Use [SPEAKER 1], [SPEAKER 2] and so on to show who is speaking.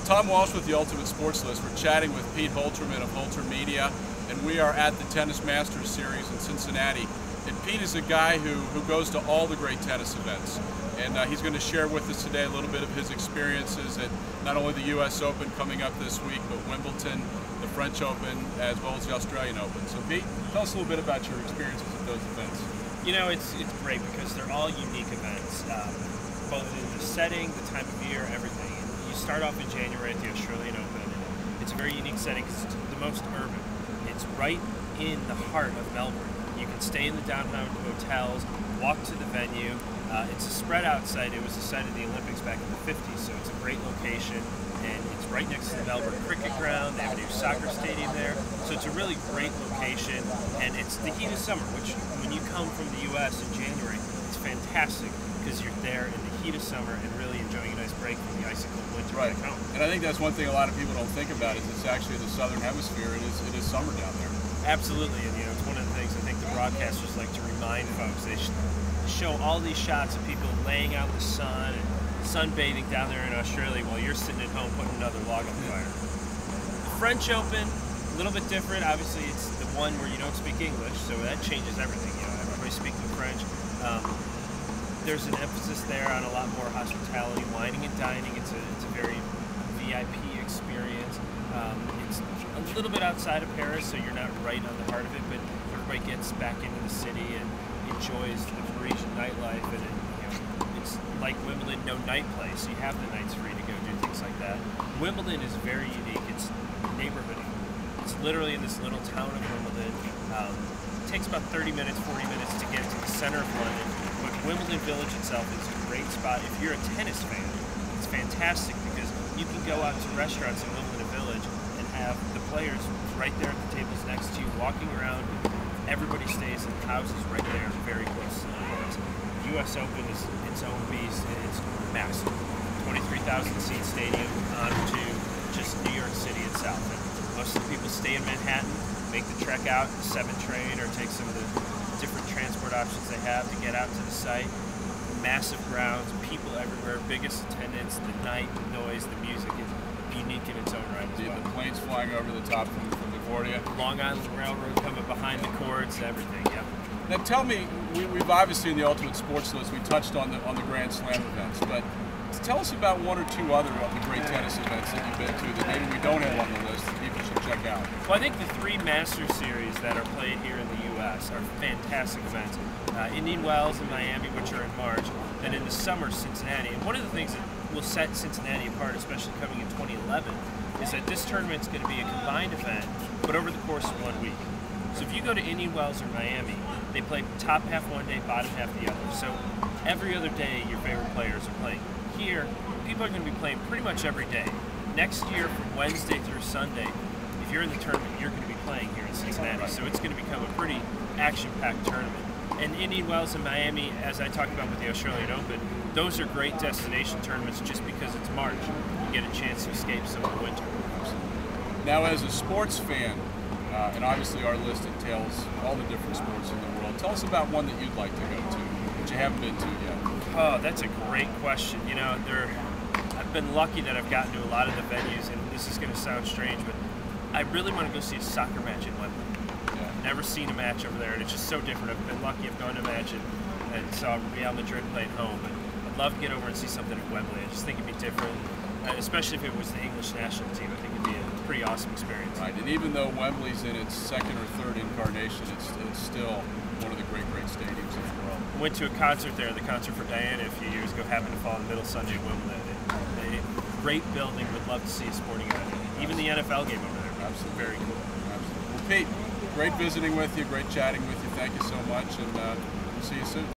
[SPEAKER 1] Tom Walsh with the Ultimate Sports List. We're chatting with Pete Holtermann of Holter Media, and we are at the Tennis Masters Series in Cincinnati. And Pete is a guy who goes to all the great tennis events. And he's going to share with us today a little bit of his experiences at not only the U.S. Open coming up this week, but Wimbledon, the French Open, as well as the Australian Open. So Pete, tell us a little bit about your experiences at those events.
[SPEAKER 2] You know, it's great because they're all unique events, both in the setting, the time of year, everything. And you start off in January at the Australian Open, and it's a very unique setting because it's the most urban. It's right in the heart of Melbourne. You can stay in the downtown hotels, walk to the venue. It's a spread out site. It was the site of the Olympics back in the 50s, so it's a great location. And it's right next to the Melbourne Cricket Ground. They have a new soccer stadium there. So it's a really great location. And it's the heat of summer, which when you come from the U.S. in January, it's fantastic because you're there in the heat of summer and really enjoying a nice break from the icy cold winter back home.
[SPEAKER 1] And I think that's one thing a lot of people don't think about is it's actually the southern hemisphere. It is summer down there.
[SPEAKER 2] Absolutely. And it's one of the things I think the broadcasters like to remind folks. They show all these shots of people laying out in the sun and sunbathing down there in Australia while you're sitting at home putting another log on the fire. The French Open, a little bit different. Obviously, it's the one where you don't speak English, so that changes everything. Everybody's speaking French. There's an emphasis there on a lot more hospitality, wining and dining. It's a very VIP experience. It's a little bit outside of Paris, so you're not right on the heart of it, but everybody gets back into the city and enjoys the Parisian nightlife, and it's like Wimbledon, no night play, so you have the nights free to go do things like that. Wimbledon is very unique. It's neighborhoody. It's literally in this little town of Wimbledon. It takes about 30 minutes, 40 minutes to get to the center of London, but Wimbledon Village itself is a great spot. If you're a tennis fan, it's fantastic because you can go out to restaurants in Wimbledon Village and have the players right there at the tables next to you, walking around. Everybody stays in houses right there, very close to the courts. U.S. Open is its own beast, and it's massive. 23,000 seat stadium onto just New York City itself. And most of the people stay in Manhattan, make the trek out, the 7 train, or take some of the different transport options they have to get out to the site. Massive grounds, people everywhere, biggest attendance, the night, the noise, the music is unique in its own right as well.
[SPEAKER 1] The planes flying over the top from LaGuardia.
[SPEAKER 2] Long Island Railroad coming behind the courts, everything, yeah.
[SPEAKER 1] Now tell me, we've obviously in the Ultimate Sports List, we touched on the Grand Slam events, but tell us about one or two other of the great tennis events that you've been to that maybe we don't have on the list that people should check out.
[SPEAKER 2] Well, I think the 3 Masters series that are played here in the U.S. are fantastic events. Indian Wells and Miami, which are in March, and in the summer, Cincinnati. And one of the things that will set Cincinnati apart, especially coming in 2011, is that this tournament's going to be a combined event, but over the course of 1 week. So if you go to Indian Wells or Miami, they play top half one day, bottom half the other. So every other day, your favorite players are playing. Here, people are going to be playing pretty much every day. Next year, from Wednesday through Sunday, if you're in the tournament, you're going to be playing here in Cincinnati. So it's going to become a pretty action-packed tournament. And Indian Wells and Miami, as I talked about with the Australian Open, those are great destination tournaments just because it's March. You get a chance to escape some of the winter.
[SPEAKER 1] Now, as a sports fan, and obviously our list entails all the different sports in the world, tell us about one that you'd like to go to, that you haven't been to yet.
[SPEAKER 2] Oh, that's a great question. You know, I've been lucky that I've gotten to a lot of the venues, and this is going to sound strange, but I really want to go see a soccer match in Wembley. Never seen a match over there, and it's just so different. I've been lucky. I've gone to a match and saw Real Madrid play at home, but I'd love to get over and see something at Wembley. I just think it'd be different, especially if it was the English national team. I think it'd be a pretty awesome experience.
[SPEAKER 1] Right, and even though Wembley's in its 2nd or 3rd incarnation, it's still one of the great stadiums in the world.
[SPEAKER 2] I went to a concert there, the concert for Diana a few years ago, happened to fall in the middle Sunday at Wimbledon. A great building, would love to see a sporting event. Even the NFL game over there.
[SPEAKER 1] Absolutely.
[SPEAKER 2] Very cool.
[SPEAKER 1] Absolutely. Well, Pete, great visiting with you, great chatting with you. Thank you so much, and we'll see you soon.